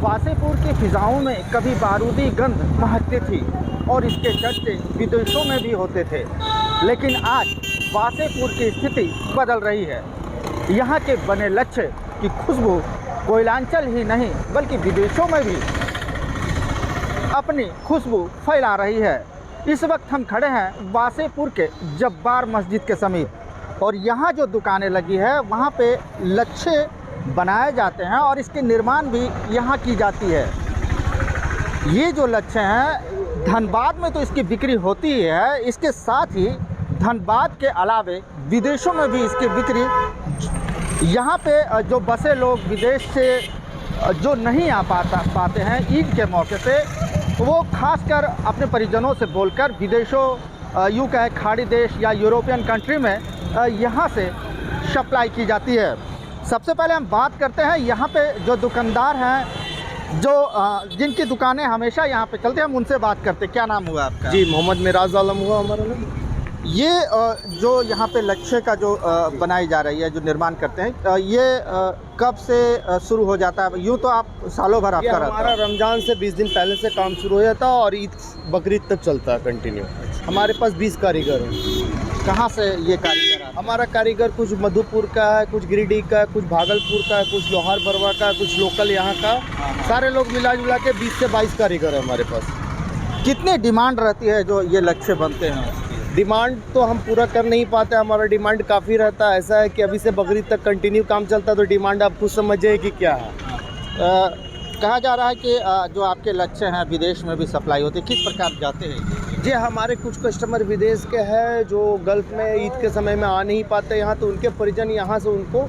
वासेपुर की फिजाओं में कभी बारूदी गंध महकती थी और इसके चर्चे विदेशों में भी होते थे, लेकिन आज वासेपुर की स्थिति बदल रही है। यहाँ के बने लच्छे की खुशबू कोयलांचल ही नहीं बल्कि विदेशों में भी अपनी खुशबू फैला रही है। इस वक्त हम खड़े हैं वासेपुर के जब्बार मस्जिद के समीप और यहाँ जो दुकानें लगी है वहाँ पे लच्छे बनाए जाते हैं और इसके निर्माण भी यहाँ की जाती है। ये जो लच्छे हैं धनबाद में तो इसकी बिक्री होती है, इसके साथ ही धनबाद के अलावे विदेशों में भी इसकी बिक्री। यहाँ पे जो बसे लोग विदेश से जो नहीं आ पाते हैं ईद के मौके पे, वो खासकर अपने परिजनों से बोलकर विदेशों यूँ कहे खाड़ी देश या यूरोपियन कंट्री में यहाँ से सप्लाई की जाती है। सबसे पहले हम बात करते हैं यहाँ पे जो दुकानदार हैं, जो जिनकी दुकानें हमेशा यहाँ पे चलते हैं, हम उनसे बात करते हैं। क्या नाम हुआ आपका? जी, मोहम्मद मिराज आलम हुआ हमारा नाम। ये जो यहाँ पे लच्छे का जो बनाई जा रही है, जो निर्माण करते हैं, ये कब से शुरू हो जाता है? यूँ तो आप सालों भर आपका रहता है। हमारा रमज़ान से 20 दिन पहले से काम शुरू हो जाता है और ईद बकरीद तक चलता है कंटिन्यू। हमारे पास 20 कारीगर हैं। कहाँ से ये कारीगर आते हैं? हमारा कारीगर कुछ मधुपुर का है, कुछ गिरिडीह का है, कुछ भागलपुर का है, कुछ लोहार बरवा का है, कुछ लोकल यहाँ का। सारे लोग मिला जुला के 20 से 22 कारीगर है हमारे पास। कितनी डिमांड रहती है जो ये लच्छे बनते हैं? डिमांड तो हम पूरा कर नहीं पाते, हमारा डिमांड काफ़ी रहता है। ऐसा है कि अभी से बकरीद तक कंटिन्यू काम चलता है, तो डिमांड आप खुद समझिए कि क्या है। कहा जा रहा है कि जो आपके लच्छे हैं विदेश में भी सप्लाई होती है, किस प्रकार जाते हैं? जी, हमारे कुछ कस्टमर विदेश के हैं जो गल्फ़ में ईद के समय में आ नहीं पाते यहाँ, तो उनके परिजन यहाँ से उनको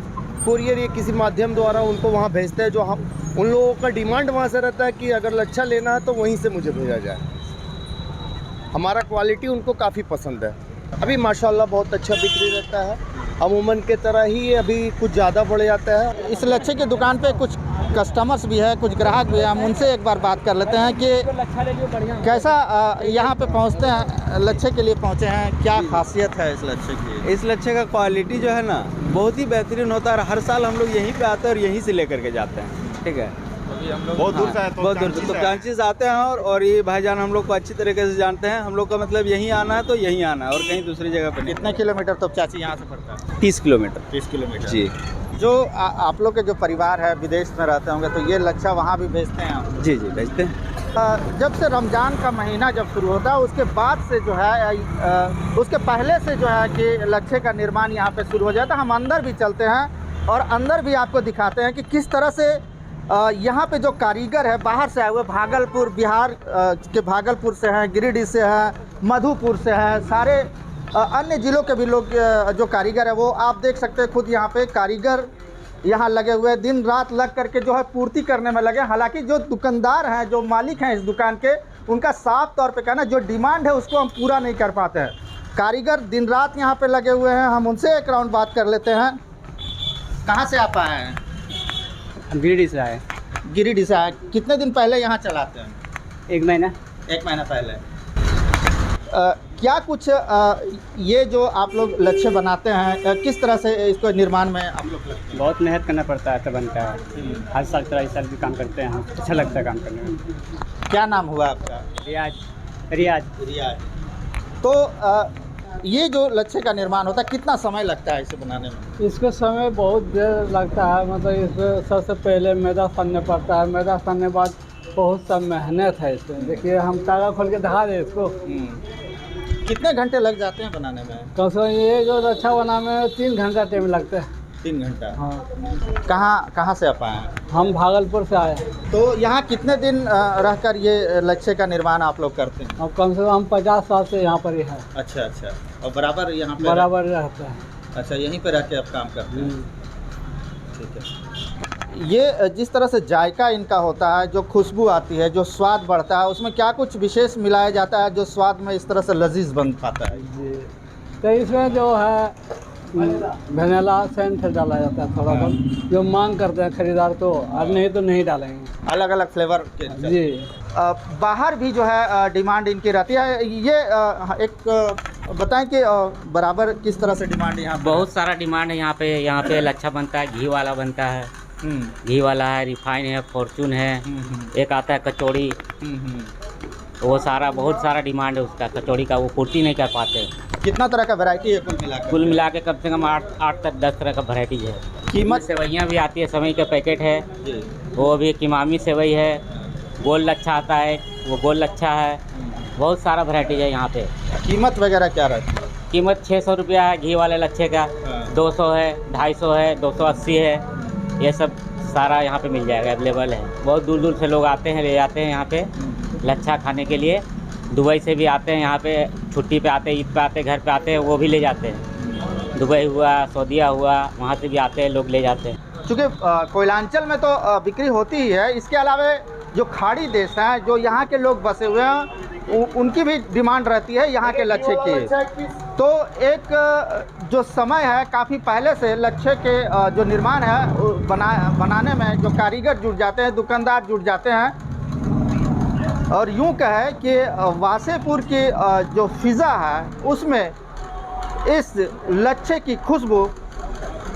कुरियर या किसी माध्यम द्वारा उनको वहाँ भेजते हैं। जो हम उन लोगों का डिमांड वहाँ से रहता है कि अगर लच्छा लेना है तो वहीं से मुझे भेजा जाए। हमारा क्वालिटी उनको काफ़ी पसंद है। अभी माशाल्लाह बहुत अच्छा बिक्री रहता है, अमूमन के तरह ही अभी कुछ ज़्यादा बढ़ जाता है। इस लच्छे की दुकान पे कुछ कस्टमर्स भी है, कुछ ग्राहक भी है, हम उनसे एक बार बात कर लेते हैं कि कैसा यहाँ पे पहुँचते हैं, लच्छे के लिए पहुँचे हैं, क्या खासियत है इस लच्छे की? इस लच्छे का क्वालिटी जो है ना बहुत ही बेहतरीन होता है। हर साल हम लोग यहीं पे आते हैं और यहीं से लेकर के जाते हैं। ठीक है, बहुत दूर से आए, बहुत दूर से तो ब्रांचेस आते हैं और ये भाईजान हम लोग को अच्छी तरीके से जानते हैं। हम लोग का मतलब यहीं आना है तो यहीं आना है और कहीं दूसरी जगह पे नहीं। कितने किलोमीटर तो चाची यहाँ से पड़ता है? 30 किलोमीटर। 30 किलोमीटर जी। जो आप लोग के जो परिवार है विदेश में रहते होंगे, तो ये लच्छा वहाँ भी भेजते हैं आप? जी जी, भेजते हैं। जब से रमज़ान का महीना जब शुरू होता है उसके बाद से जो है उसके पहले से जो है कि लच्छे का निर्माण यहाँ पे शुरू हो जाता है। हम अंदर भी चलते हैं और अंदर भी आपको दिखाते हैं कि किस तरह से यहाँ पे जो कारीगर है बाहर से आए हुए, भागलपुर बिहार के भागलपुर से हैं, गिरिडीह से हैं, मधुपुर से हैं, सारे अन्य ज़िलों के भी लोग जो कारीगर है वो आप देख सकते हैं। खुद यहाँ पे कारीगर यहाँ लगे हुए दिन रात लग करके जो है पूर्ति करने में लगे। हालांकि जो दुकानदार हैं, जो मालिक हैं इस दुकान के, उनका साफ तौर पे कहना जो डिमांड है उसको हम पूरा नहीं कर पाते हैं। कारीगर दिन रात यहाँ पे लगे हुए हैं, हम उनसे एक राउंड बात कर लेते हैं। कहाँ से आप आए हैं? गिरिडीह से आए। गिरिडीह से आए। कितने दिन पहले यहाँ चलाते हैं? 1 महीना। 1 महीना पहले। क्या कुछ ये जो आप लोग लच्छे बनाते हैं, किस तरह से इसको निर्माण में आप लोग लगते हैं? बहुत मेहनत करना पड़ता है तब बनता है। हर साल 23 साल भी काम करते हैं हम, अच्छा लगता है काम करने में। क्या नाम हुआ आपका? रियाज। तो ये जो लच्छे का निर्माण होता है कितना समय लगता है इसे बनाने में? इसको समय बहुत देर लगता है। मतलब इसमें सबसे पहले मैदा सानना पड़ता है, मैदा सानने के बाद बहुत सा मेहनत है इसमें। देखिए हम ताला खोल के दिखा दें इसको। कितने घंटे लग जाते हैं बनाने में? कम से कम ये जो लच्छा बनाने में 3 घंटा टाइम लगता है। 3 घंटा? हाँ। कहाँ से आप आए हैं? हम भागलपुर से आए। तो यहाँ कितने दिन रहकर ये लच्छे का निर्माण आप लोग करते हैं? अब कम से कम 50 साल से यहाँ पर ही है। अच्छा। और बराबर यहाँ पे बराबर रहता है। अच्छा, यहीं पे रह के आप काम करते हैं? ठीक है। ये जिस तरह से जायका इनका होता है, जो खुशबू आती है, जो स्वाद बढ़ता है, उसमें क्या कुछ विशेष मिलाया जाता है जो स्वाद में इस तरह से लजीज बन पाता है? जी, तो इसमें जो है वेनिला सेंट डाला जाता है थोड़ा बहुत, जो मांग करते हैं खरीदार तो, और नहीं तो नहीं डालेंगे। अलग अलग फ्लेवर के? जी। बाहर भी जो है डिमांड इनकी रहती है। ये एक बताएं कि बराबर किस तरह से डिमांड यहाँ? बहुत सारा डिमांड है यहाँ पे लच्छा बनता है, घी वाला बनता है, घी वाला है, रिफाइन है, फॉर्चून है, एक आता है कचौड़ी। वो सारा बहुत सारा डिमांड है उसका, कचौड़ी का वो पूर्ति नहीं कर पाते। कितना तरह का वैरायटी है कुल मिला के कम से कम 8 तक 10 तरह का वैरायटी है। कीमत? सेवइयाँ भी आती है, सेवई का पैकेट है, वो भी किमामी सेवई है, गोल लच्छा आता है, वो गोल लच्छा है, बहुत सारा वैरायटी है यहाँ पे। कीमत वगैरह क्या रहती है? कीमत 600 रुपया है घी वाले लच्छे का, 200 है, 250 है, 280 है, ये सब सारा यहाँ पे मिल जाएगा, अवेलेबल है। बहुत दूर दूर से लोग आते हैं, ले जाते हैं यहाँ पे लच्छा खाने के लिए। दुबई से भी आते हैं यहाँ पे, छुट्टी पे आते हैं, ईद पे आते हैं, घर पे आते हैं, वो भी ले जाते हैं। दुबई हुआ, सऊदीया हुआ, वहाँ से भी आते हैं लोग, ले जाते हैं। चूँकि कोयलांचल में तो बिक्री होती ही है, इसके अलावा जो खाड़ी देश हैं, जो यहाँ के लोग बसे हुए हैं, उनकी भी डिमांड रहती है यहाँ के लच्छे की। तो एक जो समय है, काफ़ी पहले से लच्छे के जो निर्माण है बनाने में जो कारीगर जुट जाते हैं, दुकानदार जुट जाते हैं। और यूँ कहे कि वासेपुर की जो फ़िज़ा है, उसमें इस लच्छे की खुशबू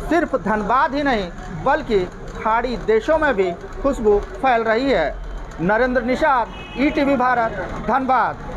सिर्फ धनबाद ही नहीं बल्कि खाड़ी देशों में भी खुशबू फैल रही है। नरेंद्र निषाद, ETV भारत, धनबाद।